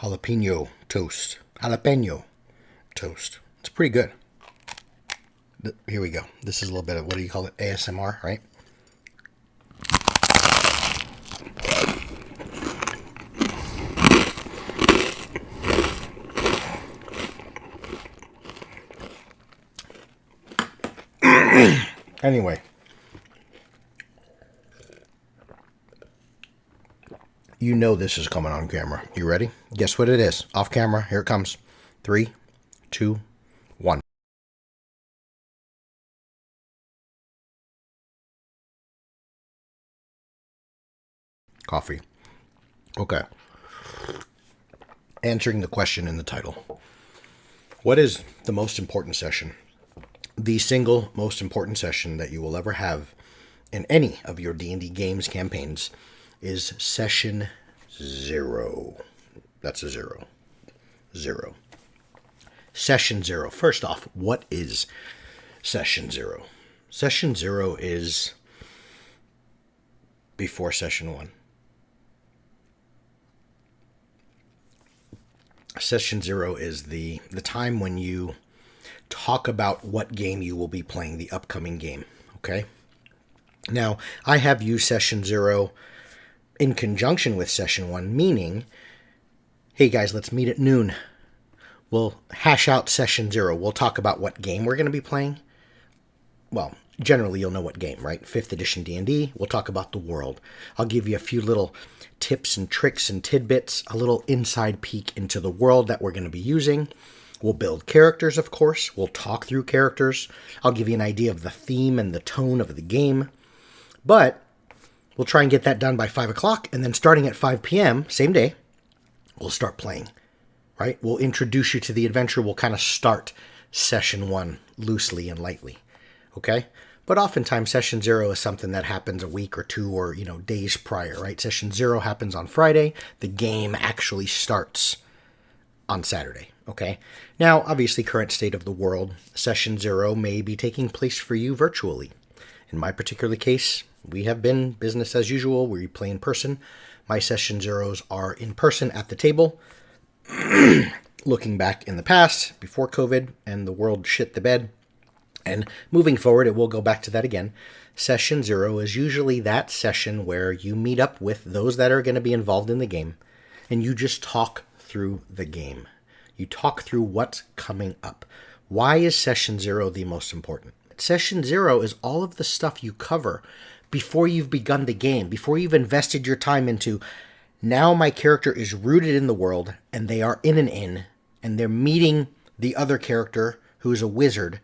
jalapeno toast. Jalapeno toast. It's pretty good. Here we go. This is a little bit of, what do you call it? ASMR, right? Anyway. You know this is coming on camera. You ready? Guess what it is? Off camera. Here it comes. 3, 2, 1. Coffee. Okay. Answering the question in the title. What is the most important session? The single most important session that you will ever have in any of your D&D games campaigns is session 0. That's a 0. 0. Session 0. First off, what is session 0? Session 0 is before session 1. Session 0 is the time when you talk about what game you will be playing, the upcoming game, okay? Now, I have used session 0 in conjunction with session 1, meaning, hey guys, let's meet at noon. We'll hash out session 0. We'll talk about what game we're going to be playing. Well, generally you'll know what game, right? 5th edition D&D. We'll talk about the world. I'll give you a few little tips and tricks and tidbits, a little inside peek into the world that we're going to be using. We'll build characters, of course. We'll talk through characters. I'll give you an idea of the theme and the tone of the game. But we'll try and get that done by 5 o'clock, and then starting at 5 p.m., same day, we'll start playing, right? We'll introduce you to the adventure. We'll kind of start session 1 loosely and lightly, okay? But oftentimes, session 0 is something that happens a week or two or, days prior, right? Session 0 happens on Friday. The game actually starts on Saturday, okay? Now, obviously, current state of the world, session 0 may be taking place for you virtually. In my particular case, we have been business as usual. We play in person. My session 0s are in person at the table. Looking back in the past, before COVID, and the world shit the bed. And moving forward, it will go back to that again. Session 0 is usually that session where you meet up with those that are going to be involved in the game, and you just talk through the game. You talk through what's coming up. Why is session 0 the most important? Session 0 is all of the stuff you cover before you've begun the game, before you've invested your time into, now my character is rooted in the world, and they are in an inn, and they're meeting the other character who's a wizard,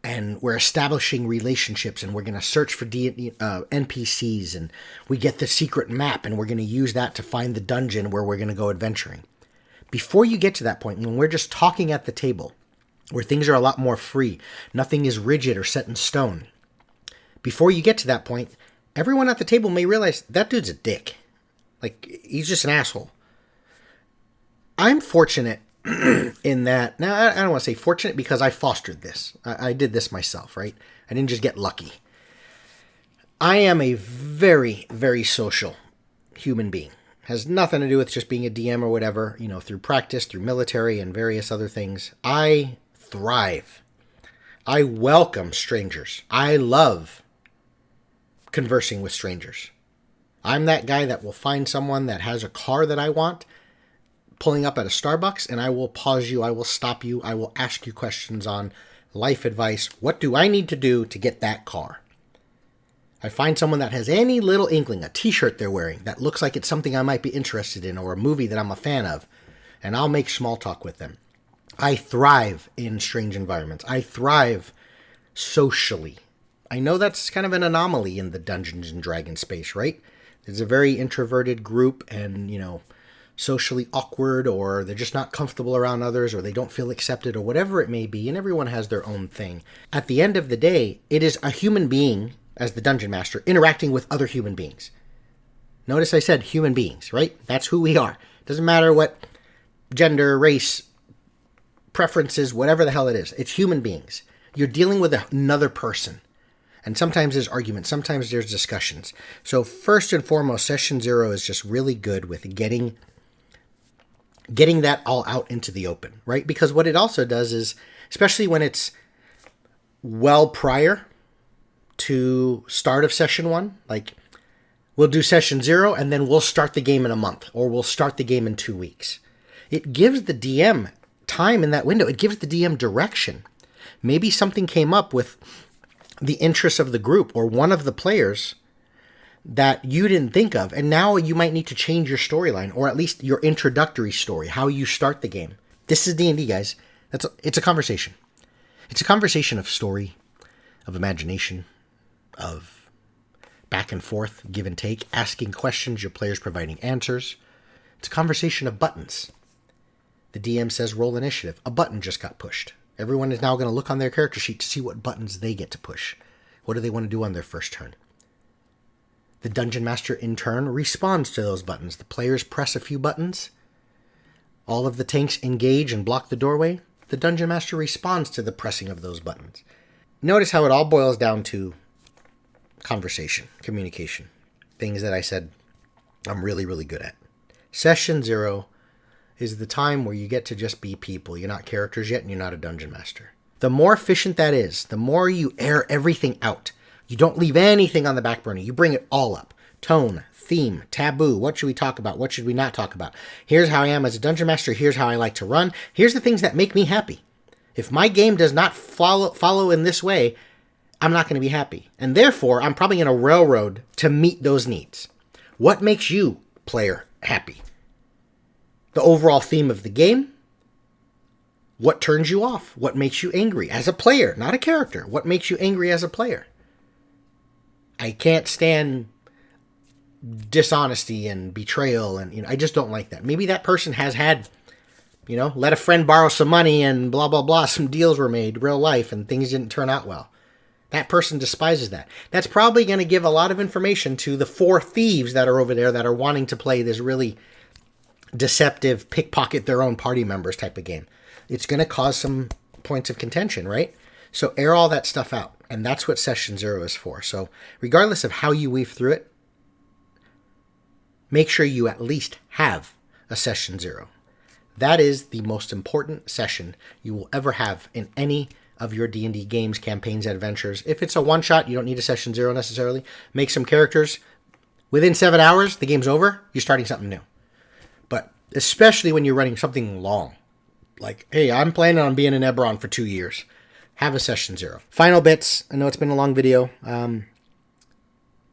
and we're establishing relationships, and we're going to search for NPCs, and we get the secret map, and we're going to use that to find the dungeon where we're going to go adventuring. Before you get to that point, when we're just talking at the table, where things are a lot more free, nothing is rigid or set in stone. Before you get to that point, everyone at the table may realize that dude's a dick. Like, he's just an asshole. I'm fortunate in that, now I don't want to say fortunate because I fostered this. I did this myself, right? I didn't just get lucky. I am a very, very social human being. Has nothing to do with just being a DM or whatever, through practice, through military and various other things. I thrive. I welcome strangers. I love conversing with strangers. I'm that guy that will find someone that has a car that I want, pulling up at a Starbucks, and I will pause you, I will stop you, I will ask you questions on life advice. What do I need to do to get that car? I find someone that has any little inkling, a t-shirt they're wearing, that looks like it's something I might be interested in, or a movie that I'm a fan of, and I'll make small talk with them. I thrive in strange environments. I thrive socially. I know that's kind of an anomaly in the Dungeons and Dragons space, right? It's a very introverted group and, socially awkward, or they're just not comfortable around others, or they don't feel accepted, or whatever it may be, and everyone has their own thing. At the end of the day, it is a human being, as the dungeon master, interacting with other human beings. Notice I said human beings, right? That's who we are. Doesn't matter what gender, race, preferences, whatever the hell it is. It's human beings. You're dealing with another person. And sometimes there's arguments. Sometimes there's discussions. So first and foremost, session 0 is just really good with getting getting that all out into the open, right? Because what it also does is, especially when it's well prior to start of session 1, like we'll do session 0 and then we'll start the game in a month, or we'll start the game in 2 weeks. It gives the DM time in that window. It gives the DM direction. Maybe something came up with the interests of the group or one of the players that you didn't think of, and now you might need to change your storyline, or at least your introductory story, how you start the game. This is D&D, guys. It's a conversation. It's a conversation of story, of imagination, of back and forth, give and take, asking questions, your players providing answers. It's a conversation of buttons. The DM says roll initiative. A button just got pushed. Everyone is now going to look on their character sheet to see what buttons they get to push. What do they want to do on their first turn? The Dungeon Master, in turn, responds to those buttons. The players press a few buttons. All of the tanks engage and block the doorway. The Dungeon Master responds to the pressing of those buttons. Notice how it all boils down to conversation, communication. Things that I said I'm really, really good at. Session 0 is the time where you get to just be people. You're not characters yet, and you're not a Dungeon Master. The more efficient that is, the more you air everything out. You don't leave anything on the back burner. You bring it all up. Tone, theme, taboo. What should we talk about? What should we not talk about? Here's how I am as a Dungeon Master. Here's how I like to run. Here's the things that make me happy. If my game does not follow in this way, I'm not going to be happy. And therefore, I'm probably going to railroad to meet those needs. What makes you, player, happy? The overall theme of the game. What turns you off? What makes you angry as a player, not a character? What makes you angry as a player? I can't stand dishonesty and betrayal, and I just don't like that. Maybe that person has had, let a friend borrow some money and blah, blah, blah. Some deals were made, real life, and things didn't turn out well. That person despises that. That's probably going to give a lot of information to the 4 thieves that are over there that are wanting to play this really deceptive, pickpocket their own party members type of game. It's going to cause some points of contention, right? So air all that stuff out. And that's what session 0 is for. So regardless of how you weave through it, make sure you at least have a session 0. That is the most important session you will ever have in any of your D&D games, campaigns, adventures. If it's a one-shot, you don't need a session 0 necessarily. Make some characters. Within 7 hours, the game's over. You're starting something new. But especially when you're running something long. Like, hey, I'm planning on being in Eberron for 2 years. Have a session 0. Final bits. I know it's been a long video.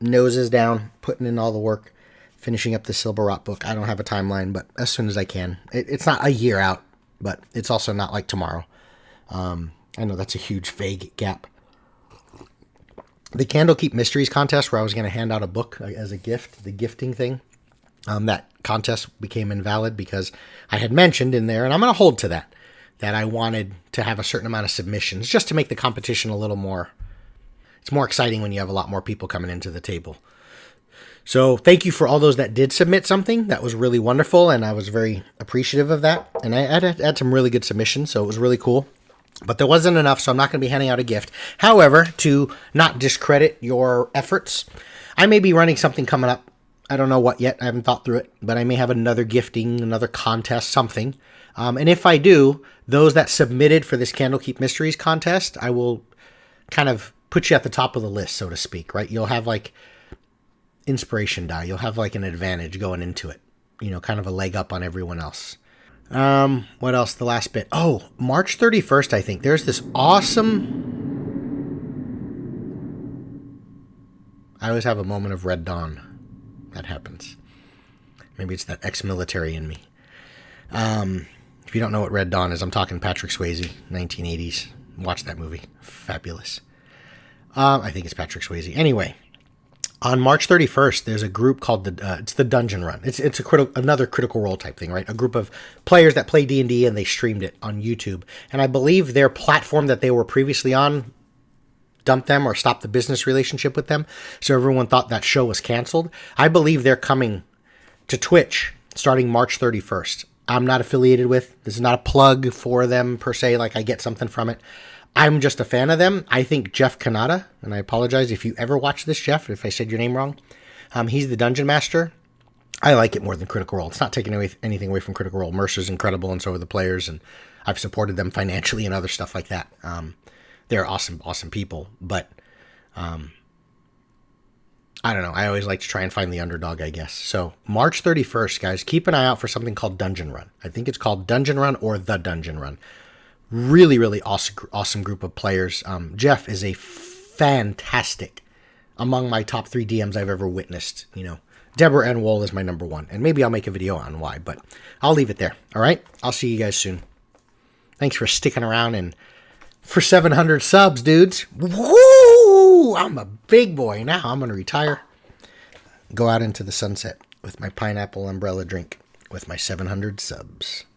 Noses down, putting in all the work, finishing up the Silver Rot book. I don't have a timeline, but as soon as I can. It's not a year out, but it's also not like tomorrow. I know that's a huge, vague gap. The Candlekeep Mysteries contest, where I was going to hand out a book as a gift, the gifting thing, that contest became invalid because I had mentioned in there, and I'm going to hold to that I wanted to have a certain amount of submissions just to make the competition a little more, it's more exciting when you have a lot more people coming into the table. So thank you for all those that did submit something. That was really wonderful, and I was very appreciative of that. And I had some really good submissions, so it was really cool. But there wasn't enough, so I'm not going to be handing out a gift. However, to not discredit your efforts, I may be running something coming up. I don't know what yet. I haven't thought through it. But I may have another gifting, another contest, something. And if I do, those that submitted for this Candlekeep Mysteries contest, I will kind of put you at the top of the list, so to speak, right? You'll have like inspiration die. You'll have like an advantage going into it. Kind of a leg up on everyone else. What else? The last bit. Oh, March 31st, I think. There's this awesome... I always have a moment of Red Dawn. That happens. Maybe it's that ex-military in me. If you don't know what Red Dawn is, I'm talking Patrick Swayze, 1980s. Watch that movie. Fabulous. I think it's Patrick Swayze. Anyway, on March 31st, there's a group called it's the Dungeon Run. It's another Critical Role type thing, right? A group of players that play D&D, and they streamed it on YouTube. And I believe their platform that they were previously on dumped them or stopped the business relationship with them. So everyone thought that show was canceled. I believe they're coming to Twitch starting March 31st. I'm not affiliated with. This is not a plug for them per se, like I get something from it. I'm just a fan of them. I think Jeff Kanata, and I apologize if you ever watch this, Jeff, if I said your name wrong. He's the Dungeon Master. I like it more than Critical Role. It's not taking anything away from Critical Role. Mercer's incredible, and so are the players, and I've supported them financially and other stuff like that. They're awesome, awesome people, but I don't know. I always like to try and find the underdog, I guess. So March 31st, guys, keep an eye out for something called Dungeon Run. I think it's called Dungeon Run or The Dungeon Run. Really, really awesome group of players. Jeff is a fantastic, among my top 3 DMs I've ever witnessed. You know, Deborah N. Wool is my number 1, and maybe I'll make a video on why, but I'll leave it there. All right, I'll see you guys soon. Thanks for sticking around and for 700 subs, dudes. Woo! I'm a big boy now. I'm gonna retire, go out into the sunset with my pineapple umbrella drink with my 700 subs.